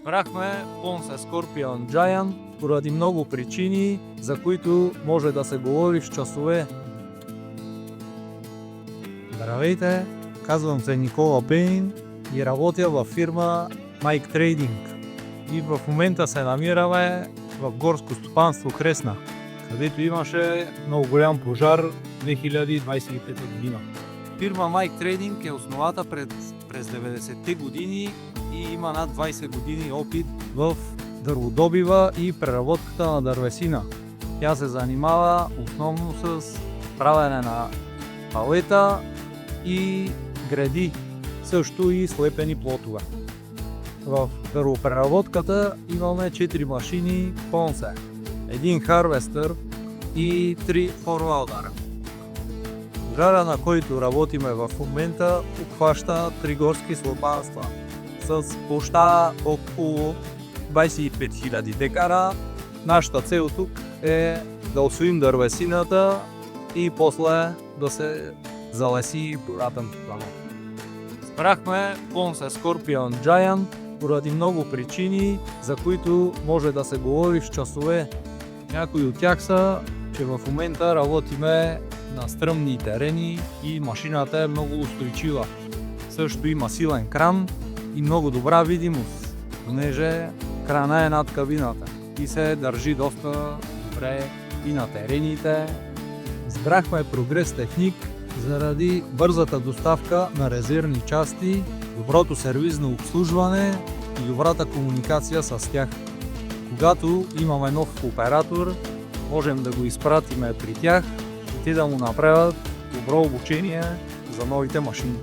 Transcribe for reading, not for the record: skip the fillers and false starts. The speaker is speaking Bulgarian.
Избрахме Ponce Scorpion Giant поради много причини, за които може да се говори в часове. Здравейте, казвам се Никола Пейн и работя във фирма Mike Trading. И в момента се намираме в горско стопанство Кресна, където имаше много голям пожар 2025 година. Фирма Mike Trading е основата през 90-те години и има над 20 години опит в дърводобива и преработката на дървесина. Тя се занимава основно с правене на палета и греди, също и слепени плотове. В дървопреработката имаме 4 машини Ponce, един Harvester и 3 форвалдара. Пожара, на който работиме в момента, обхваща 3 горски стопанства с площада около 25 000 декара. Нашата цел тук е да усвоим дървесината и после да се залеси полята. Избрахме Ponce Scorpion Giant поради много причини, за които може да се говори в часове. Някои от тях са, че в момента работиме на стръмни терени и машината е много устойчива. Също има силен кран и много добра видимост, понеже крана е над кабината и се държи доста добре и на терените. Избрахме Прогрес Техник заради бързата доставка на резервни части, доброто сервизно обслужване и добрата комуникация с тях. Когато имаме нов оператор, можем да го изпратиме при тях и те да му направят добро обучение за новите машини.